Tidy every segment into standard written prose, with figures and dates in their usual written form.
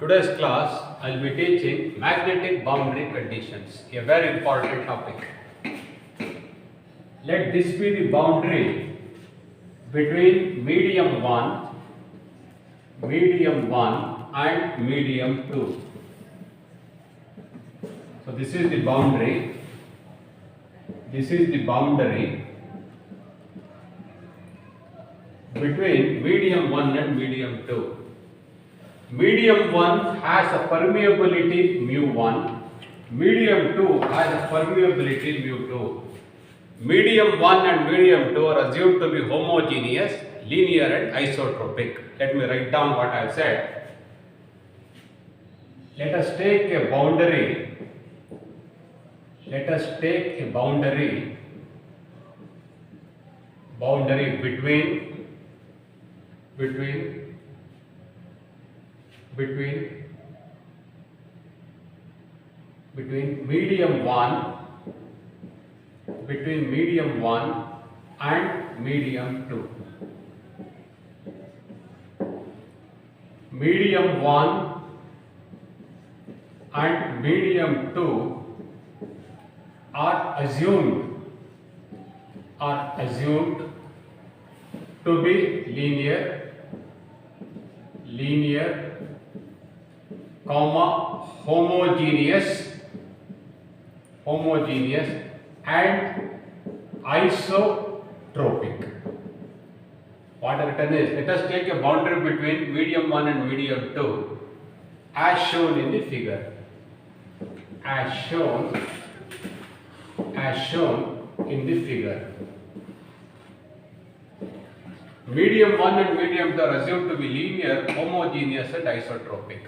Today's class I will be teaching magnetic boundary conditions, a very important topic. Let this be the boundary between medium 1 and medium 2. So this is the boundary. This is the boundary between medium 1 and medium 2. Medium 1 has a permeability mu1, medium 2 has a permeability mu2. Medium 1 and medium 2 are assumed to be homogeneous, linear and isotropic. Let me write down what I have said. Let us take a boundary. Let us take a boundary between medium 1 and medium 2. Medium 1 and medium 2 are assumed to be linear, homogeneous and isotropic. What written is, let us take a boundary between medium 1 and medium 2 as shown in the figure. As shown in the figure. Medium 1 and medium 2 are assumed to be linear, homogeneous and isotropic.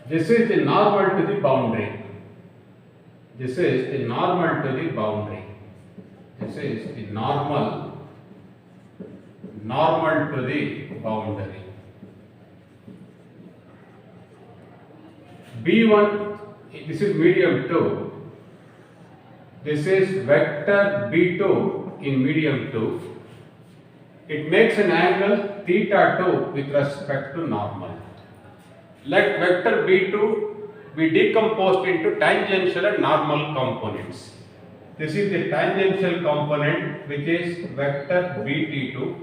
This is the normal to the boundary. This is the normal to the boundary. This is the normal to the boundary. B1, this is medium 2. This is vector B2 in medium 2. It makes an angle theta 2 with respect to normal. Let vector B2 be decomposed into tangential and normal components. This is the tangential component, which is vector BT2,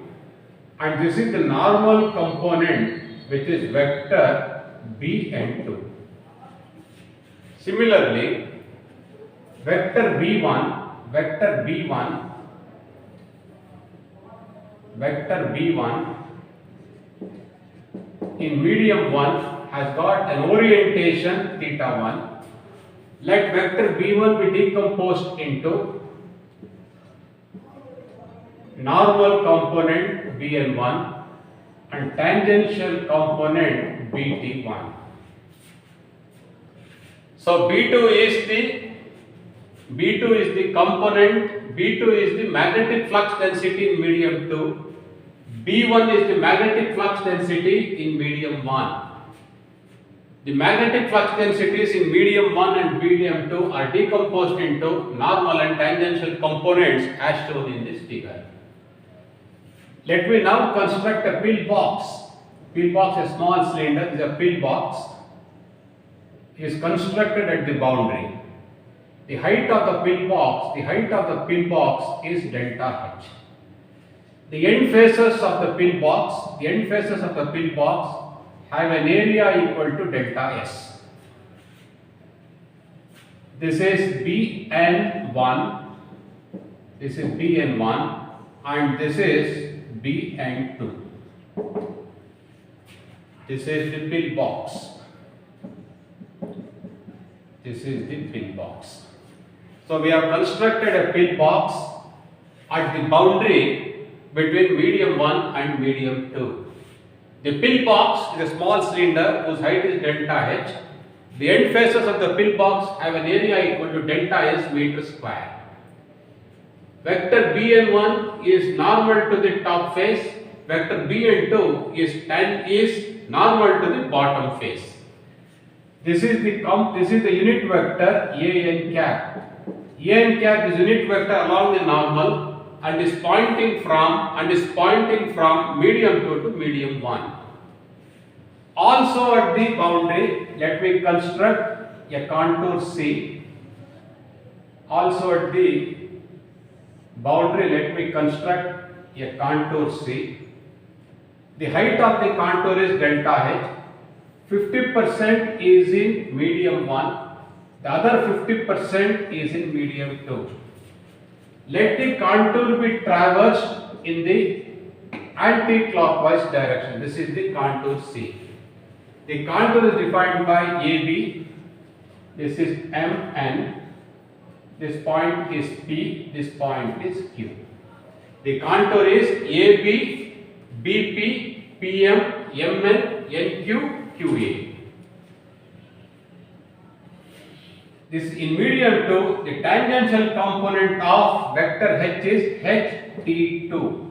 and this is the normal component, which is vector BN2. Similarly, vector B1 in medium 1 has got an orientation theta 1. Let vector B1 be decomposed into normal component Bn1 and tangential component Bt1. So B2 is the magnetic flux density in medium 2. B1 is the magnetic flux density in medium 1. The magnetic flux densities in medium 1 and medium 2 are decomposed into normal and tangential components as shown in this figure. Let me now construct a pillbox. Pillbox is a small cylinder, is a pillbox. Is constructed at the boundary. The height of the pillbox is delta H. The end faces of the pillbox have an area equal to delta S. This is Bn1, and this is Bn2. This is the pillbox. So we have constructed a pillbox at the boundary between medium 1 and medium 2. The pillbox is a small cylinder whose height is delta H. The end faces of the pillbox have an area equal to delta S meter square. Vector Bn1 is normal to the top face. Vector Bn2 is normal to the bottom face. This is the unit vector An cap. An cap is unit vector along the normal and is pointing from medium 2 to medium 1. Also at the boundary, let me construct a contour C. Also at the boundary, let me construct a contour C. The height of the contour is delta H. 50% is in medium 1. The other 50% is in medium 2. Let the contour be traversed in the anti-clockwise direction. This is the contour C. The contour is defined by AB. This is MN. This point is P. This point is Q. The contour is AB, BP, PM, MN, NQ, QA. This in medium 2, the tangential component of vector H is HT2.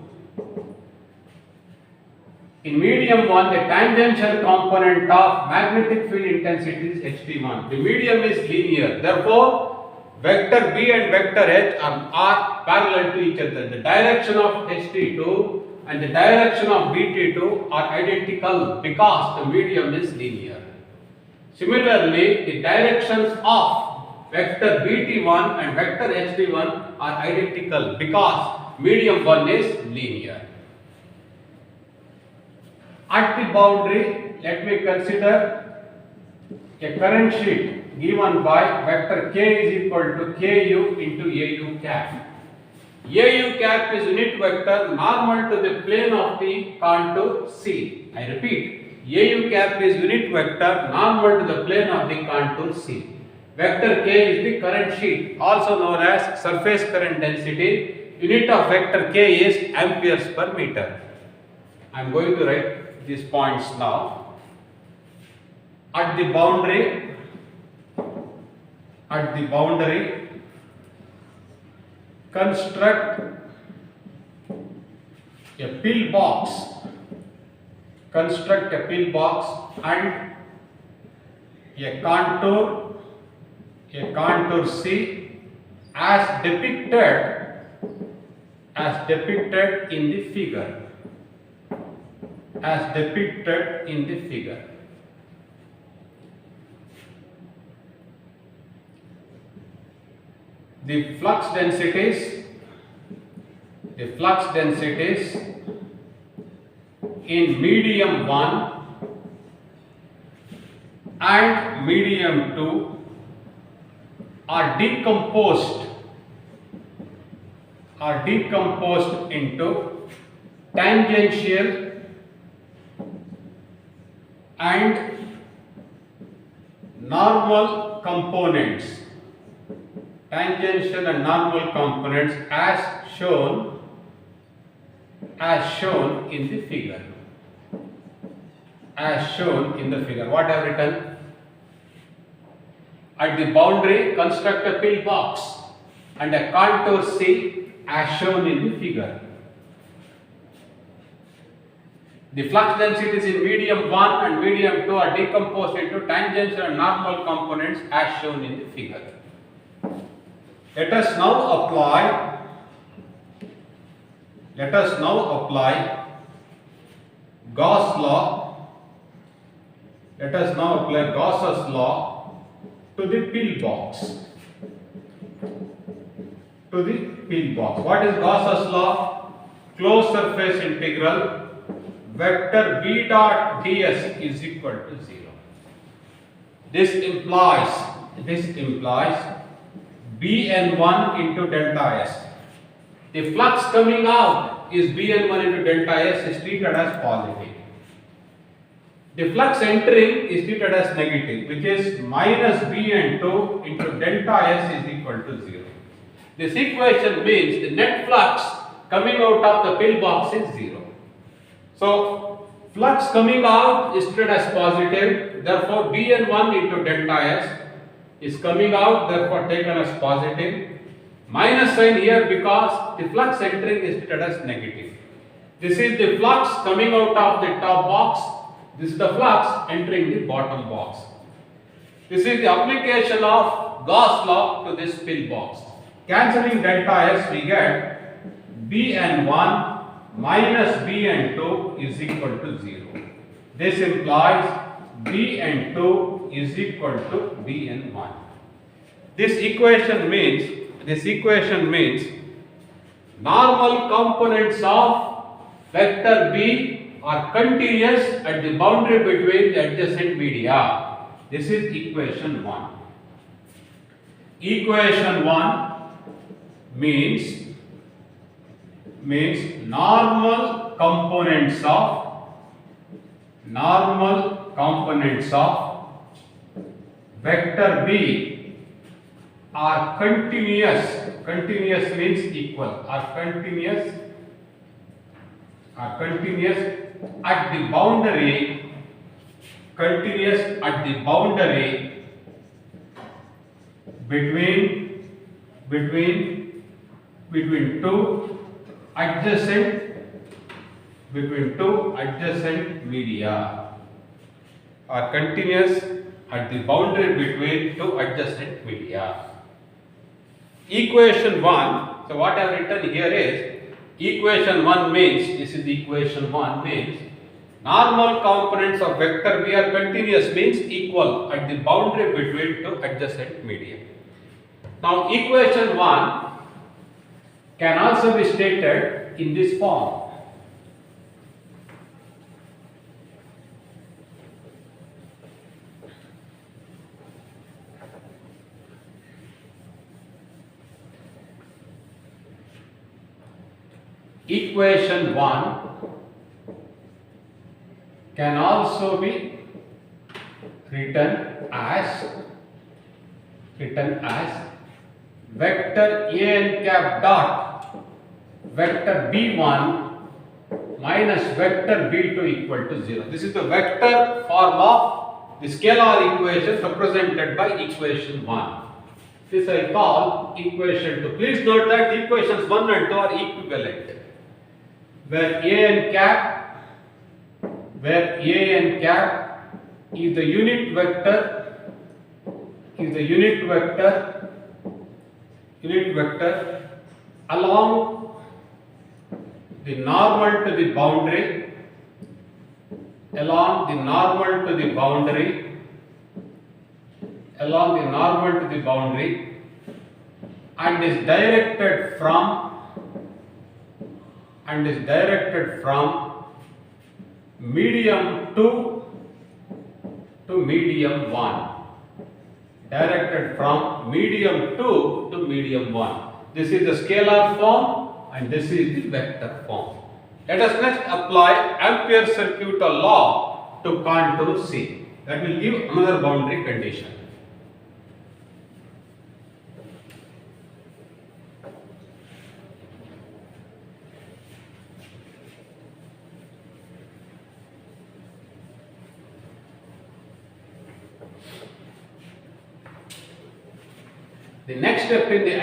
In medium 1, the tangential component of magnetic field intensity is HT1. The medium is linear. Therefore, vector B and vector H are parallel to each other. The direction of HT2 and the direction of BT2 are identical because the medium is linear. Similarly, the directions of vector BT1 and vector HT1 are identical because medium 1 is linear. At the boundary, let me consider a current sheet given by vector K is equal to Ku into Au cap. Au cap is unit vector normal to the plane of the contour C. I repeat, Au cap is unit vector normal to the plane of the contour C. Vector K is the current sheet, also known as surface current density. Unit of vector K is amperes per meter. I am going to write these points now. At the boundary, construct a pillbox. Construct a pillbox and a contour C as depicted in the figure. As depicted in the figure. The flux densities in medium 1 and medium 2 are decomposed into tangential and normal components. Tangential and normal components as shown in the figure. What I have written? At the boundary, construct a pillbox and a contour C as shown in the figure. The flux densities in medium 1 and medium 2 are decomposed into tangential and normal components as shown in the figure. Let us now apply Gauss law. Let us now apply Gauss's law to the pillbox. What is Gauss's law? Closed surface integral vector B dot ds is equal to 0. This implies Bn1 into delta S. The flux coming out is Bn1 into delta S is treated as positive. The flux entering is treated as negative, which is minus Bn2 into delta S is equal to 0. This equation means the net flux coming out of the pillbox is 0. So, flux coming out is treated as positive, therefore Bn1 into delta S is coming out, therefore taken as positive. Minus sign here because the flux entering is treated as negative. This is the flux coming out of the top box. This is the flux entering the bottom box. This is the application of Gauss law to this pillbox. Cancelling delta S, we get Bn1 minus Bn2 is equal to 0. This implies Bn2 is equal to Bn1. This equation means normal components of vector B are continuous at the boundary between the adjacent media. This is equation 1. Equation 1 means normal components of vector B are continuous. Continuous means equal. Are continuous at the boundary. Continuous at the boundary between two adjacent media. Are continuous at the boundary between two adjacent media. Equation 1, so what I have written here is equation 1 means, this is equation 1 means normal components of vector B are continuous means equal at the boundary between two adjacent media. Now equation 1 can also be stated in this form. Equation 1 can also be written as vector A n cap dot vector B1 minus vector B2 equal to 0. This is the vector form of the scalar equation represented by equation 1. This I call equation 2. Please note that equations 1 and 2 are equivalent. Where A n cap is the unit vector along the normal to the boundary and is directed from medium 2 to medium 1. Directed from medium 2 to medium 1. This is the scalar form and this is the vector form. Let us next apply Ampere's circuital law to contour C. That will give another boundary condition. The next step in the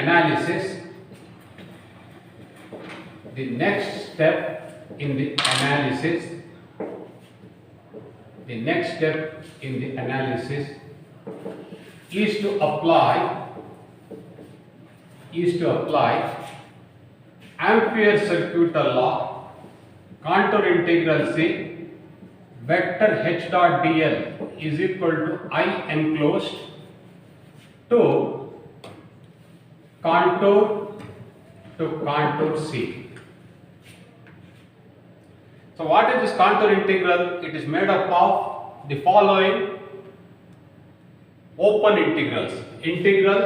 analysis is to apply Ampere's circuital law, contour integral C, vector H dot dl is equal to I enclosed to contour C. So what is this contour integral? It is made up of the following open integrals. Integral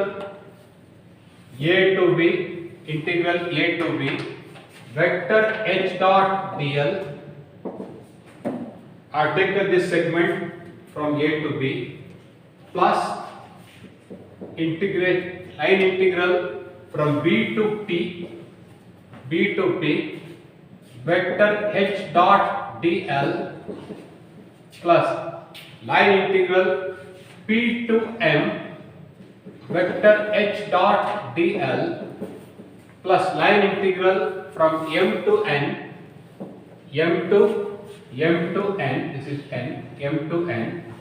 A to B, vector H dot dl. I have taken this segment from A to B plus line integral from B to P, vector H dot dl plus line integral P to M, vector H dot dl plus line integral from M to N, this is N, M to N,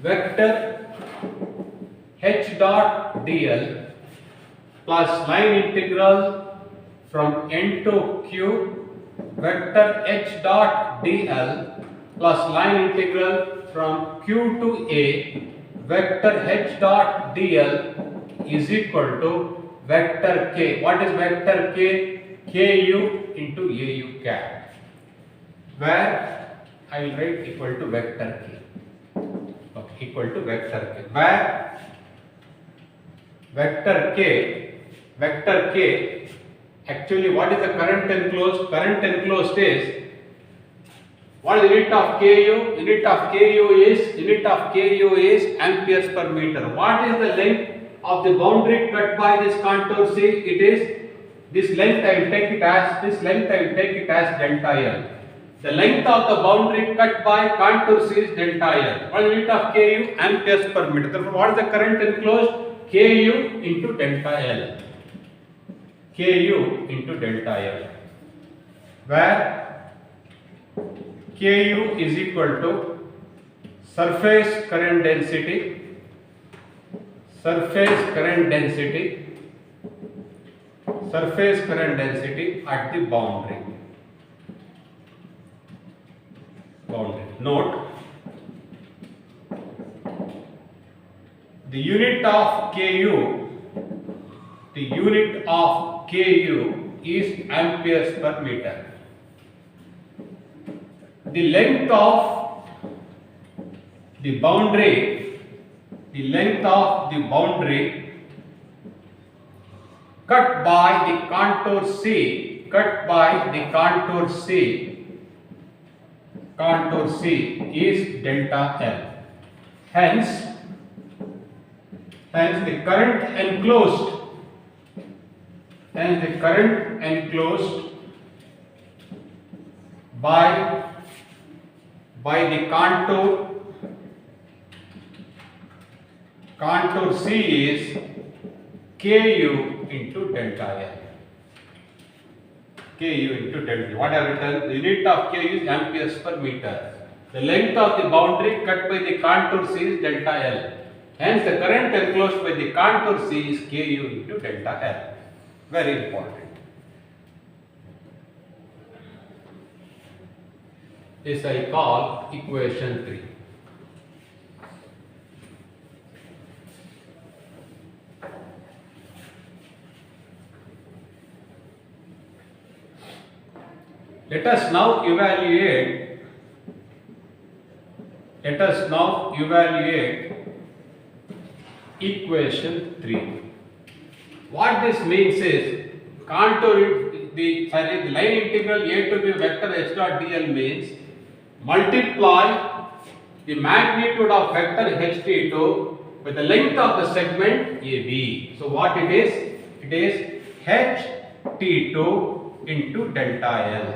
vector H dot dl plus line integral from N to Q, vector H dot dl plus line integral from Q to A vector H dot dl is equal to vector K. What is vector K? Ku into Au cap, where I will write equal to vector K. Okay, equal to vector K, where vector K, actually what is the current enclosed? Current enclosed is, what is the unit of Ku? Unit of Ku is amperes per meter. What is the length of the boundary cut by this contour C? It is this length. I will take it as delta L. The length of the boundary cut by contour C is delta L. What is the unit of Ku? Amperes per meter. Therefore, what is the current enclosed? Ku into delta L. Ku into delta L, where Ku is equal to surface current density at the boundary. Note, the unit of Ku is amperes per meter. The length of the boundary cut by the contour C is delta L. Hence the current enclosed by the contour C is Ku into delta L. What I have written? The unit of Ku is amperes per meter. The length of the boundary cut by the contour C is delta L. Hence, the current enclosed by the contour C is Ku into delta L. Very important. This I call equation 3. Let us now evaluate equation 3. What this means is, the line integral A to B vector H dot dl means multiply the magnitude of vector Ht2 with the length of the segment AB. So what it is? It is Ht2 into delta L.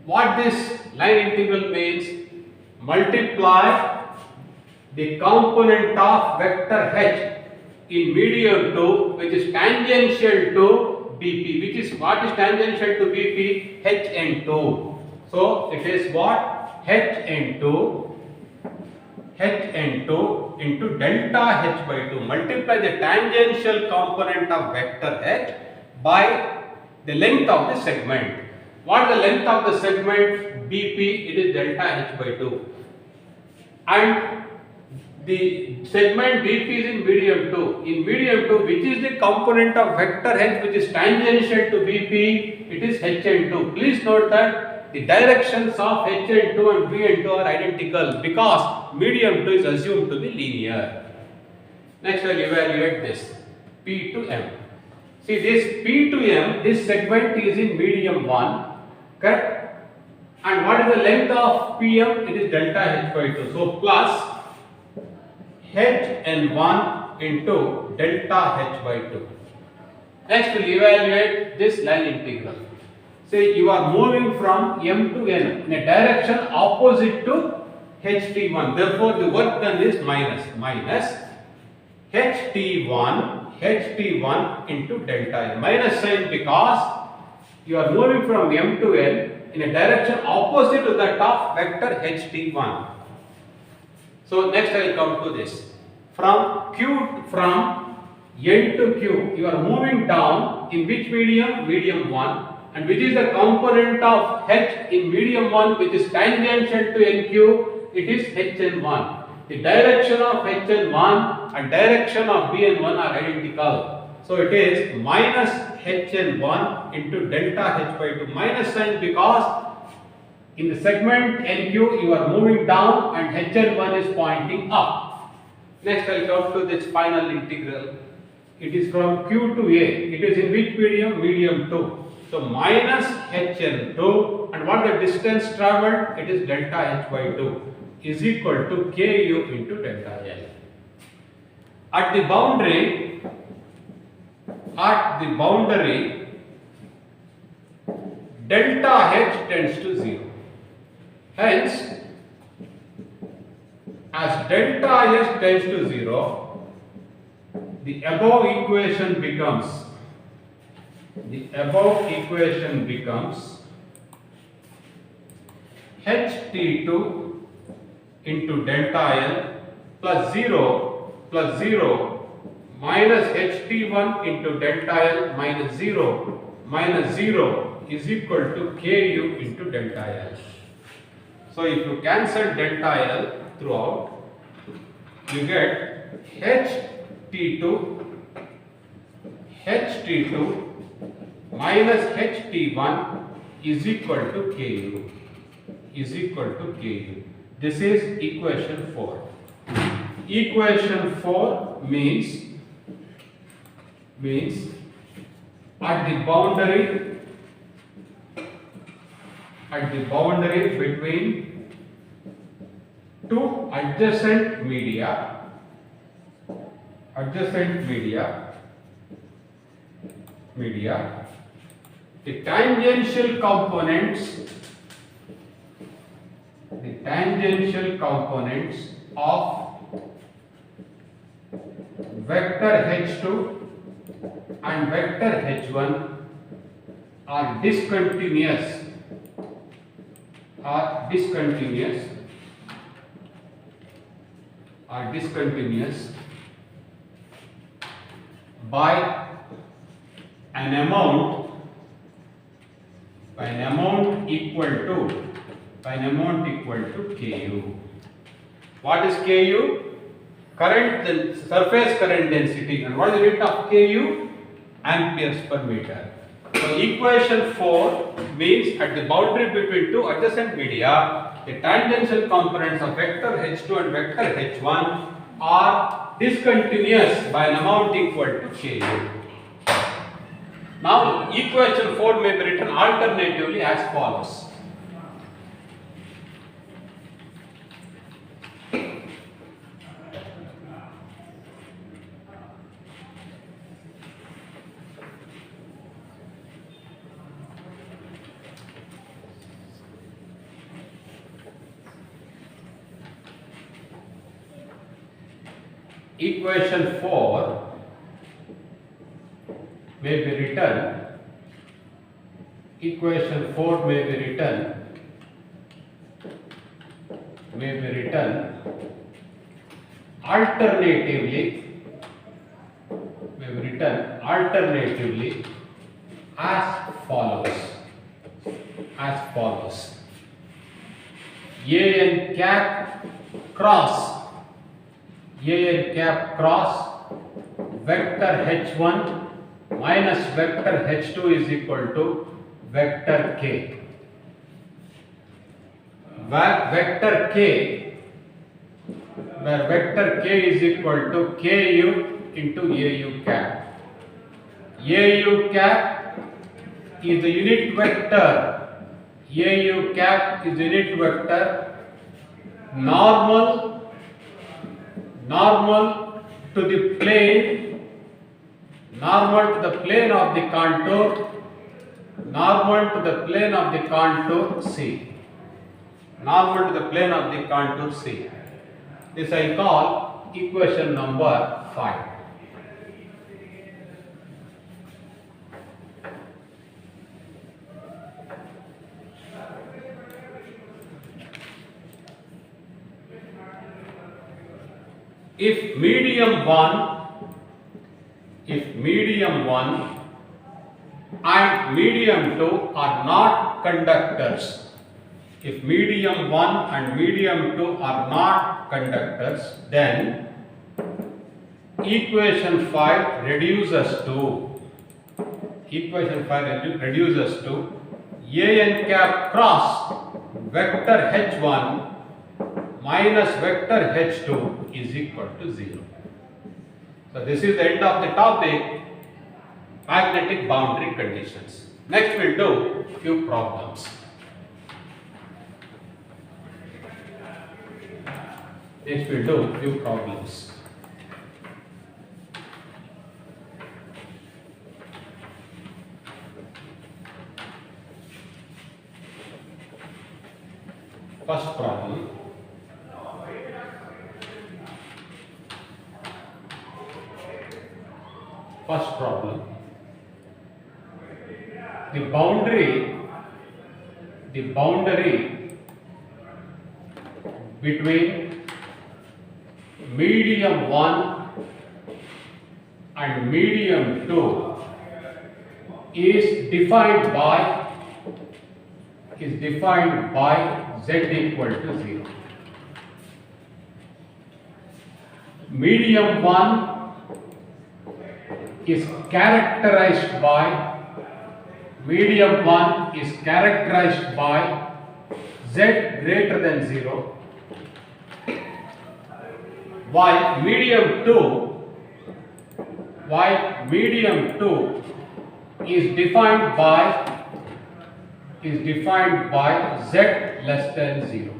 What this line integral means? Multiply the component of vector H in medium 2 which is tangential to BP. Which is what is tangential to BP? Hn2. So it is what? Hn2 into delta H by 2. Multiply the tangential component of vector H by the length of the segment. What is the length of the segment BP? It is delta H by 2. And the segment BP is in medium 2. In medium 2, which is the component of vector H which is tangential to BP? It is Hn2. Please note that the directions of Hn2 and Bn2 are identical because medium 2 is assumed to be linear. Next, I will evaluate this P to M. See, this P to M, this segment is in medium 1, correct? And what is the length of PM? It is delta H by 2. So plus Hn1 into delta H by 2. Next, we will evaluate this line integral. Say you are moving from M to N in a direction opposite to Ht1. Therefore, the work done is minus Ht1 into delta N. Minus sign because you are moving from M to N in a direction opposite to that of vector Ht1. So next I will come to this. From N to Q, you are moving down in which medium? Medium 1. and which is the component of H in medium 1 which is tangential to NQ, it is HN1. The direction of HN1 and direction of BN1 are identical. So it is minus HN1 into delta H by 2, minus sign because in the segment NQ you are moving down and HN1 is pointing up. Next I will come to this final integral. It is from Q to A. It is in which medium? Medium 2. So minus HN2, and what the distance traveled? It is delta H by 2 is equal to KU into delta L. At the boundary, delta H tends to 0. Hence, as delta H tends to 0, the above equation becomes HT2 into delta L plus 0 minus HT1 into delta L minus 0 is equal to KU into delta L. So if you cancel delta L throughout, you get HT2 minus HT1 is equal to KU. This is equation 4. Equation 4 means at the boundary between two adjacent media, the tangential components of vector H2 and vector H1 are discontinuous by an amount equal to KU. What is KU? The surface current density. And what is the unit of KU? Amperes per meter. So equation 4 means at the boundary between two adjacent media, the tangential components of vector H2 and vector H1 are discontinuous by an amount equal to KU. Now equation 4 may be written alternatively as follows. Equation 4 may be written alternatively as follows. AN cap cross vector H1 minus vector H2 is equal to vector K. Vector K, where vector K is equal to KU into AU cap. AU cap is the unit vector. AU cap is unit vector normal to the plane, of the contour, C. This I call equation number 5. If medium 1 and medium 2 are not conductors, if medium 1 and medium 2 are not conductors, then equation 5 reduces to a n cap cross vector h1 minus vector h2 is equal to 0. So this is the end of the topic, magnetic boundary conditions. Next we'll do few problems. First problem. The boundary between medium 1 and medium 2 is defined by z equal to 0. Medium 1 is characterized by z greater than 0, while medium 2 is defined by z less than 0.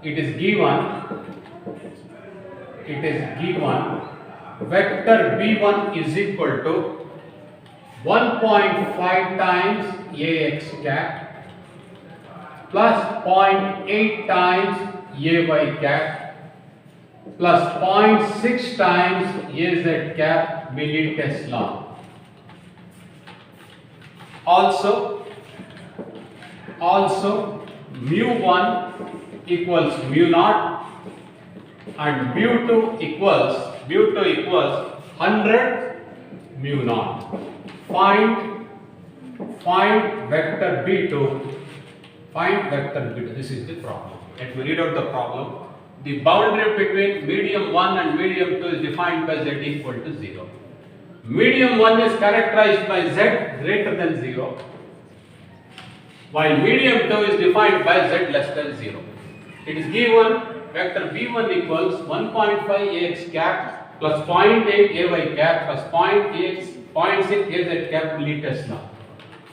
It is given vector b1 is equal to 1.5 times ax cap plus 0.8 times ay cap plus 0.6 times az cap millitesla. Also mu1 equals mu naught and mu2 equals 100 mu naught. Find vector b2. This is the problem. Let me read out the problem. The boundary between medium 1 and medium 2 is defined by z equal to 0. Medium 1 is characterized by z greater than 0, while medium 2 is defined by z less than 0. It is given vector b1 equals 1.5 ax cap plus 0.8 ay cap plus 0.6 az cap millitesla.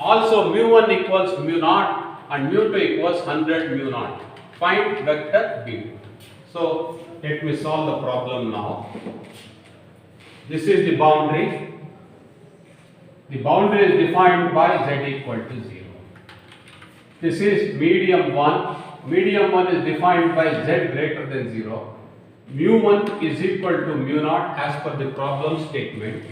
Also mu1 equals mu naught and mu2 equals 100 mu naught. Find vector b2. So let me solve the problem now. This is the boundary. The boundary is defined by z equal to 0. This is medium 1. Medium 1 is defined by z greater than 0. Mu1 is equal to mu naught as per the problem statement.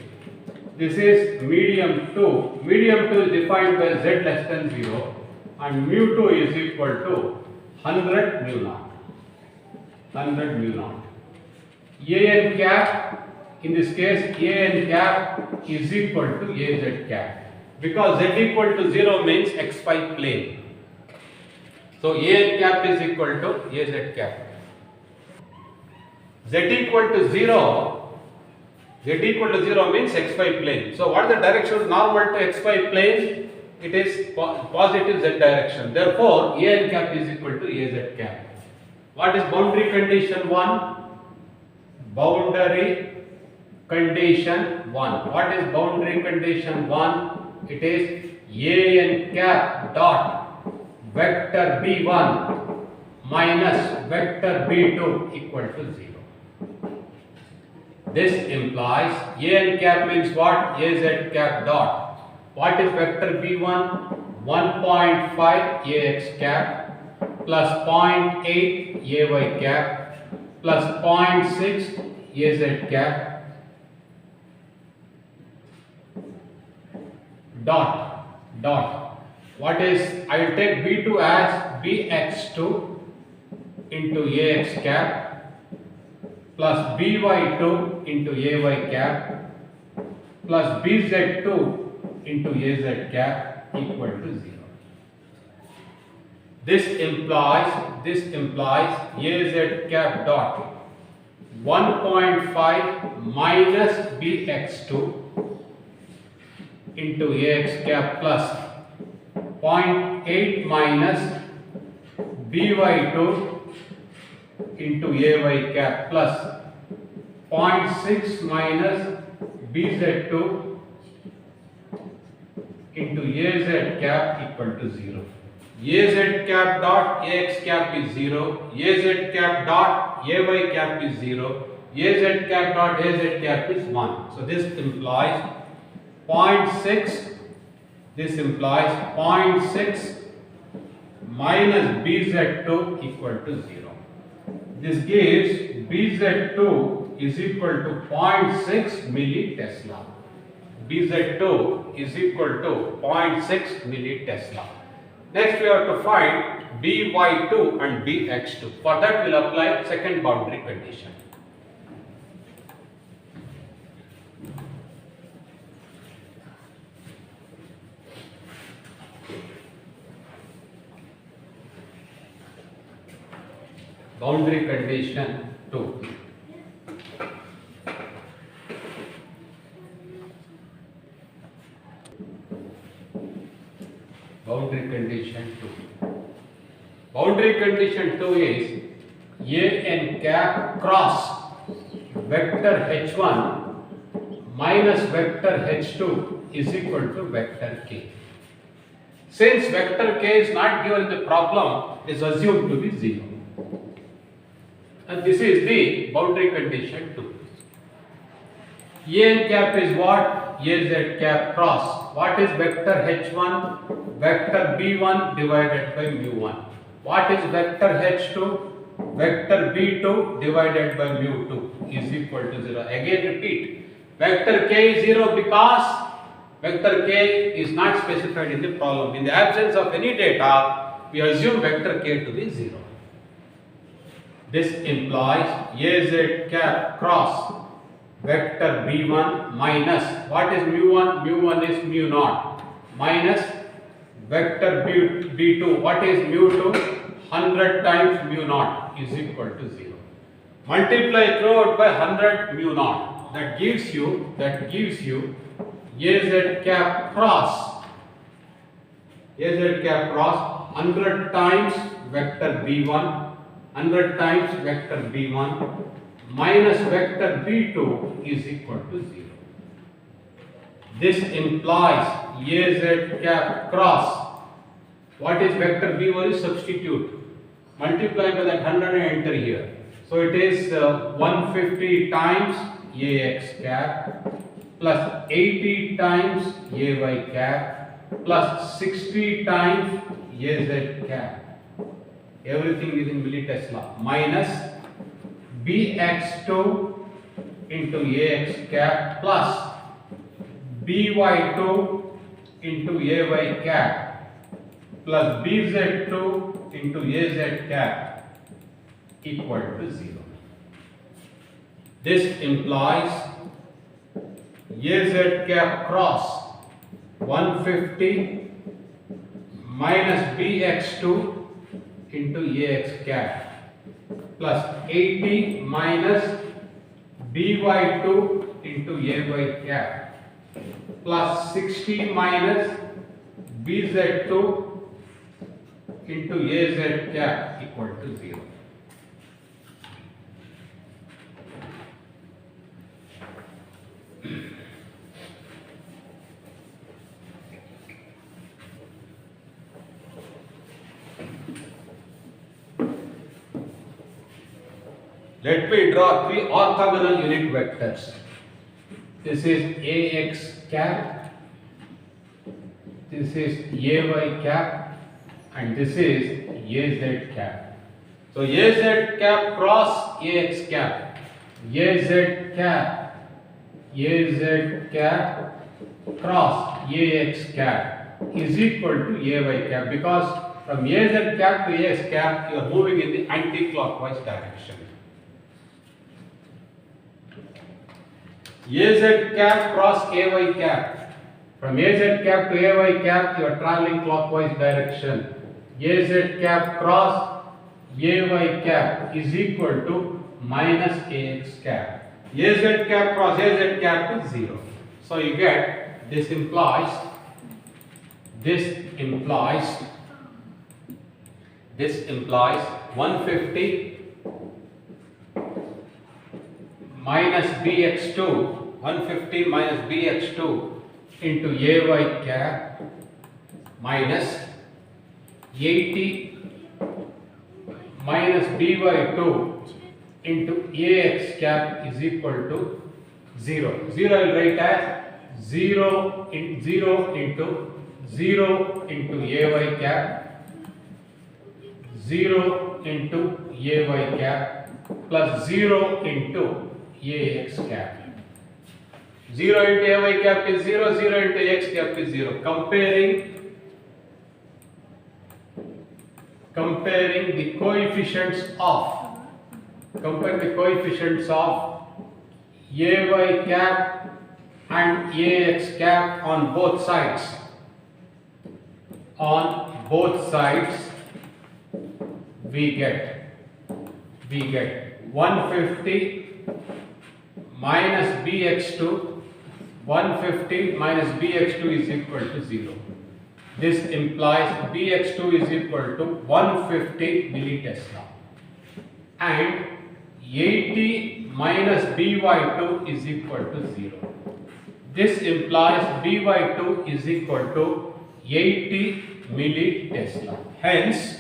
This is medium 2. Medium 2 is defined by z less than 0 and mu2 is equal to 100 mu naught. An cap, in this case An cap is equal to az cap, because z equal to 0 means xy plane. So An cap is equal to az cap. Z equal to 0 means xy plane. So what is the direction normal to xy plane? It is positive z direction. Therefore An cap is equal to az cap. What is boundary condition 1? Boundary condition 1. What is boundary condition 1? It is An cap dot vector b1 minus vector b2 equal to 0. This implies An cap means what? Az cap dot. What is vector b1? 1.5 ax cap plus 0.8 ay cap plus 0.6 az cap dot. What is, I will take b2 as bx2 into ax cap plus by2 into ay cap plus bz2 into az cap equal to 0. This implies az cap dot 1.5 minus bx2 into ax cap plus 0.8 minus by2 into ay cap plus 0.6 minus bz2 into az cap equal to 0. Az cap dot ax cap is 0, az cap dot ay cap is 0, az cap dot az cap is 1. So this implies 0.6, this implies 0.6 minus bz2 equal to 0. This gives bz2 is equal to 0.6 millitesla. bz2 is equal to 0.6 millitesla. Next we have to find by2 and bx2. For that we will apply second boundary condition. Boundary condition 2. Boundary condition 2. Boundary condition 2 is an cap cross vector h1 minus vector h2 is equal to vector k. Since vector k is not given in the problem, it is assumed to be 0. And this is the boundary condition 2. An cap is what? Az cap cross. What is vector h1? Vector b1 divided by mu1. What is vector h2? Vector b2 divided by mu2 is equal to 0. Again repeat. Vector k is 0 because vector k is not specified in the problem. In the absence of any data, we assume vector k to be 0. This implies az cap cross vector b1 minus, what is mu1? mu1 is mu naught minus vector b2, what is mu2? 100 times mu naught is equal to 0. Multiply throughout by 100 mu naught. That gives you az cap cross 100 times vector b1, 100 times vector b1 minus vector b2 is equal to 0. This implies az cap cross, what is vector b1 is substitute, multiply by that 100 and enter here. So it is 150 times ax cap plus 80 times ay cap plus 60 times az cap. Everything is in millitesla minus bx2 into ax cap plus by2 into ay cap plus bz2 into az cap equal to 0. This implies az cap cross 150 minus bx2 into ax cap plus 80 minus by2 into ay cap plus 60 minus bz2 into az cap equal to 0. Let me draw three orthogonal unit vectors. This is ax cap, this is ay cap, and this is az cap. So az cap cross ax cap, az cap cross ax cap is equal to ay cap, because from az cap to ax cap you are moving in the anti-clockwise direction. AZ cap cross AY cap. From AZ cap to AY cap, you are traveling clockwise direction. AZ cap cross AY cap is equal to minus AX cap. AZ cap cross AZ cap is 0. So you get this implies 150 minus bx2, 150 minus bx2 into AY cap minus 80 minus by2 into AX cap is equal to 0. 0 I will write as 0 into 0 into AY cap, 0 into AY cap plus 0 into AX cap. 0 into AY cap is 0, 0 into AX cap is 0. Comparing the coefficients of AY cap and AX cap on both sides. We get 150 minus bx2, 150 minus bx2 is equal to 0. This implies bx2 is equal to 150 millitesla and 80 minus by2 is equal to 0. This implies by2 is equal to 80 millitesla. Hence,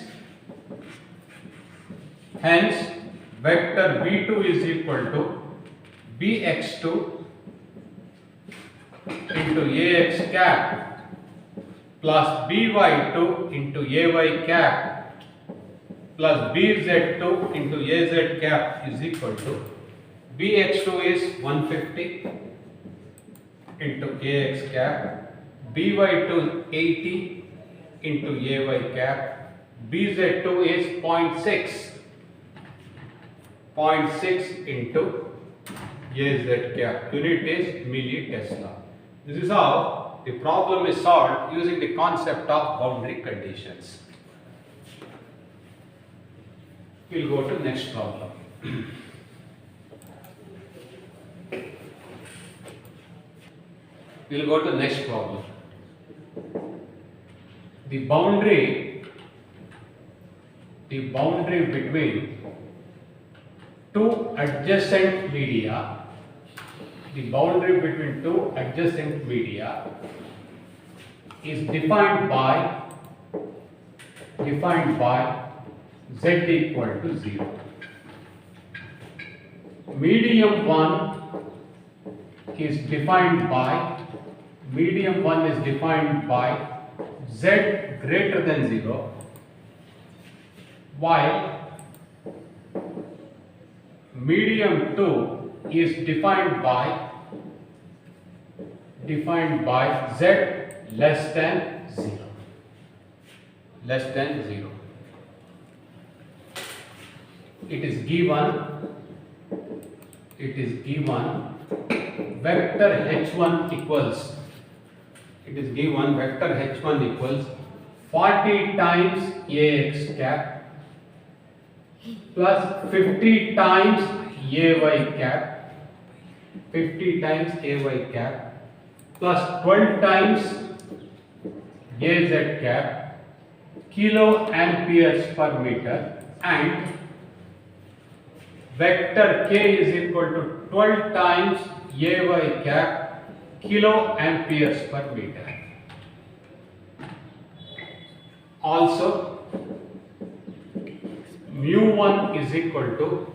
vector v2 is equal to bx2 into ax cap plus by2 into ay cap plus bz2 into az cap is equal to bx2 is 150 into ax cap, by2 80 into ay cap, bz2 is 0.6 into az cap. Unit is millitesla. This is how the problem is solved using the concept of boundary conditions. We'll go to next problem. We'll go to next problem. The boundary between two adjacent media, is defined by z equal to 0. Medium 1 is defined by z greater than 0, while medium 2 is defined by z less than 0. It is given vector h1 equals 40 times ax cap plus 50 times ay cap, plus 12 times az cap, kilo amperes per meter, and vector k is equal to 12 times ay cap, kilo amperes per meter. Also, mu1 is equal to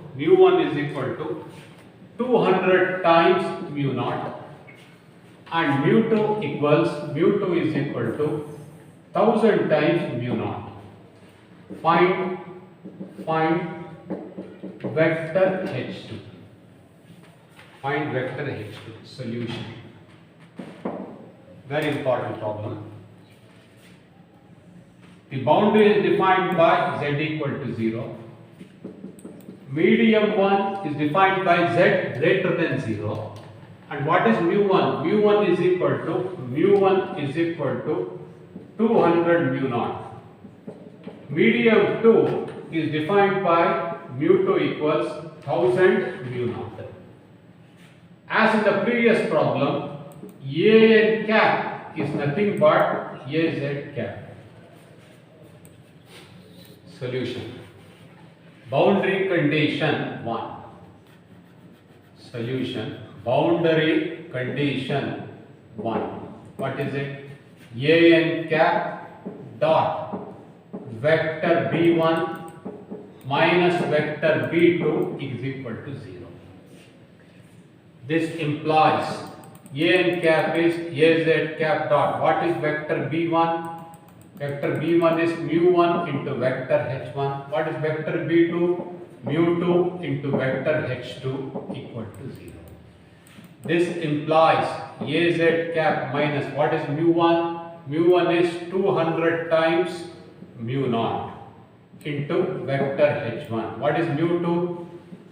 200 times mu naught, and mu2 is equal to 1000 times mu naught. Find vector h2. Solution. Very important problem. The boundary is defined by z equal to 0. Medium 1 is defined by z greater than 0, And what is mu1? Mu1 is equal to 200 mu naught. Medium 2 is defined by mu2 equals 1000 mu naught. As in the previous problem, A n cap is nothing but Az cap. Solution. Boundary condition 1. Solution. Boundary condition 1. What is it? A n cap dot vector b1 minus vector b2 is equal to 0. This implies A n cap is Az cap dot. What is vector b1? Vector b1 is mu1 into vector h1. What is vector b2? Mu2 into vector h2 equal to 0. This implies Az cap minus what is mu1? Mu1 is 200 times mu naught into vector h1. What is mu2?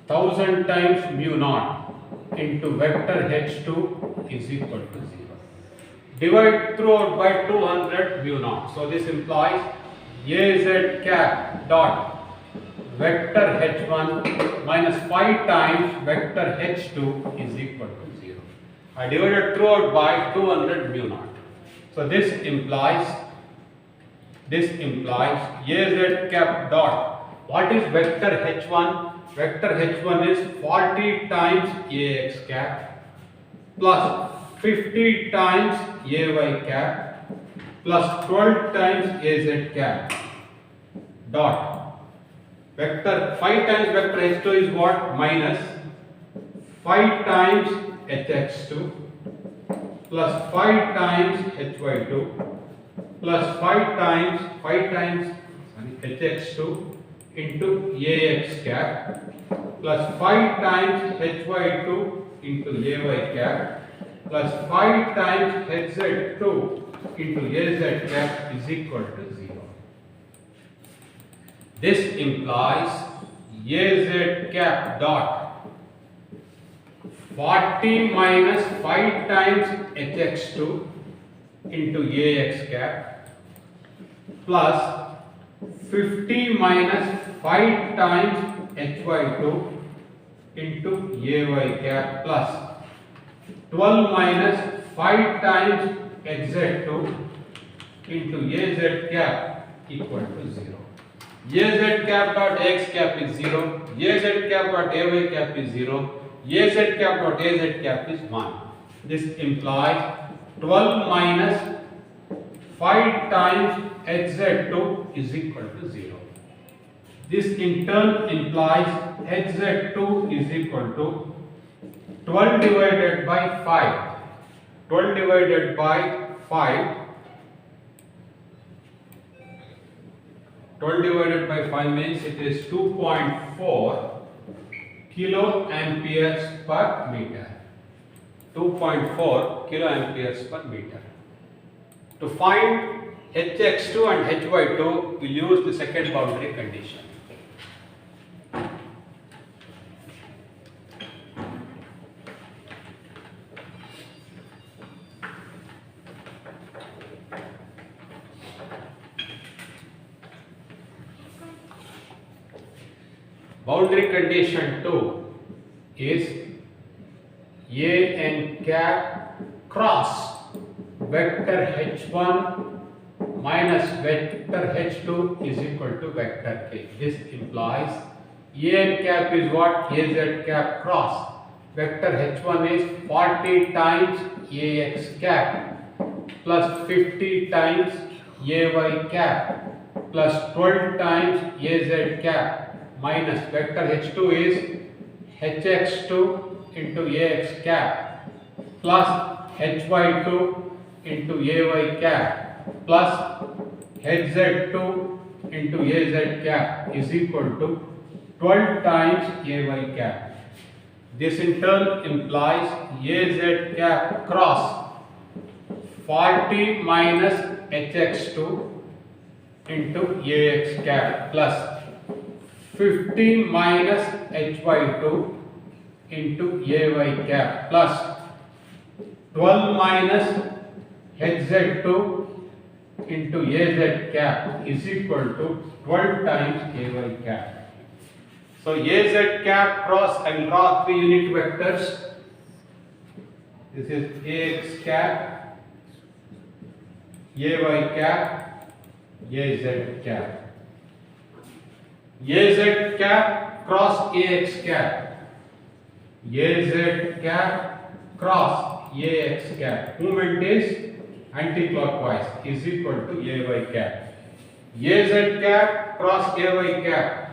1000 times mu naught into vector h2 is equal to 0. Divide throughout by 200 mu naught. So this implies Az cap dot vector h1 minus 5 times vector h2 is equal to 0. I divided throughout by 200 mu naught. So this implies Az cap dot. What is vector h1? Vector h1 is 40 times Ax cap plus 50 times Ay cap plus 12 times Az cap dot. Vector 5 times vector h2 is what? Minus 5 times hx2 plus 5 times hy2 plus 5 times hx2 into Ax cap plus 5 times hy2 into Ay cap plus 5 times hz2 into Az cap is equal to 0. This implies Az cap dot 40 minus 5 times hx2 into Ax cap plus 50 minus 5 times hy2 into Ay cap plus 12 minus 5 times hz2 into Az cap equal to 0. Az cap dot x cap is 0. Az cap dot Ay cap is 0. Az cap dot Az cap is 1. This implies 12 minus 5 times hz2 is equal to 0. This in turn implies hz2 is equal to 12 divided by 5. 12 divided by 5. 12 divided by 5 means it is 2.4 kilo amperes per meter. 2.4 kilo amperes per meter. To find hx2 and hy2, we'll use the second boundary condition. Boundary condition 2 is A n cap cross vector h1 minus vector h2 is equal to vector k. This implies A n cap is what? Az cap cross. Vector h1 is 40 times Ax cap plus 50 times Ay cap plus 12 times Az cap minus vector h2 is hx2 into Ax cap plus hy2 into Ay cap plus hz2 into Az cap is equal to 12 times Ay cap. This in turn implies Az cap cross 40 minus hx2 into Ax cap plus 50 minus hy2 into Ay cap plus 12 minus HZ2 into AZ cap is equal to 12 times AY cap. So AZ cap cross, I will draw three unit vectors. This is AX cap, AY cap, AZ cap. AZ cap cross AX cap. AZ cap cross AX cap. Movement is anti-clockwise is equal to AY cap. AZ cap cross AY cap.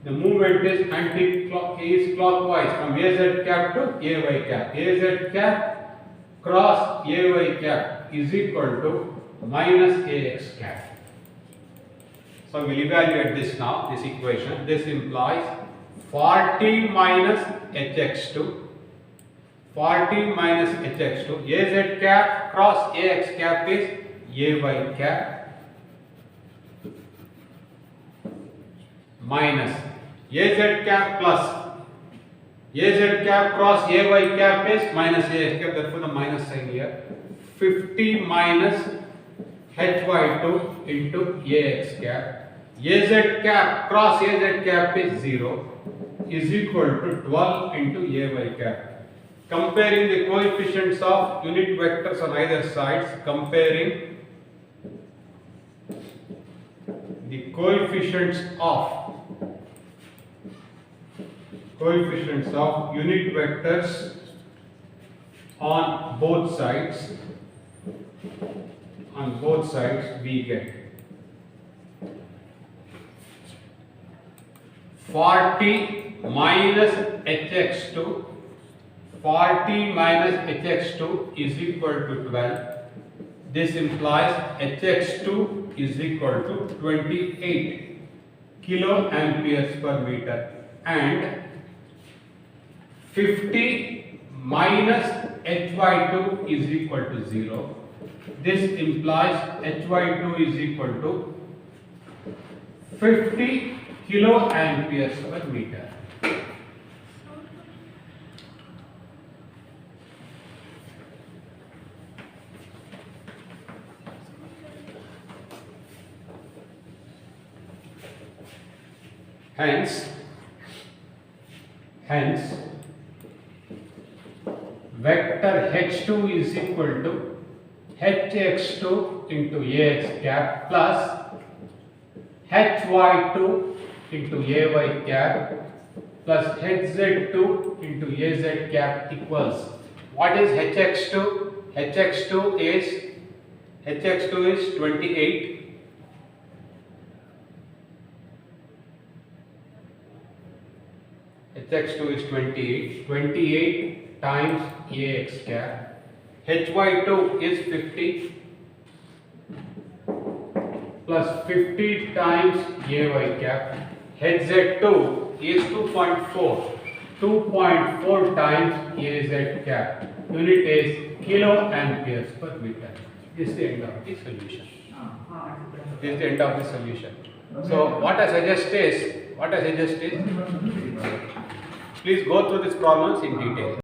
The movement is clockwise from AZ cap to AY cap. AZ cap cross AY cap is equal to minus AX cap. So we'll evaluate this now, this equation. This implies 40 minus HX2. 40 minus HX2. AZ cap cross AX cap is AY cap minus AZ cap plus AZ cap cross AY cap is minus AX cap, therefore the minus sign here. 50 minus HY2 into AX cap. AZ cap cross AZ cap is 0 is equal to 12 into AY cap. Comparing the coefficients of unit vectors on either sides, comparing the coefficients of unit vectors on both sides, we get 40 minus HX2. 40 minus HX2 is equal to 12. This implies HX2 is equal to 28 kilo amperes per meter, and 50 minus HY2 is equal to 0. This implies HY2 is equal to 50 kilo amperes per meter. Hence, vector H2 is equal to Hx2 into Ax cap plus Hy2 into Ay cap plus Hz2 into Az cap equals, what is Hx2? Hx2 is 28. Hx2 is 28. 28 times Ax cap. Hy2 is 50 plus 50 times Ay cap. Hz2 is 2.4. 2.4 times Az cap. Unit is kilo amperes per meter. This is the end of the solution. So what I suggest is, please go through these problems in detail.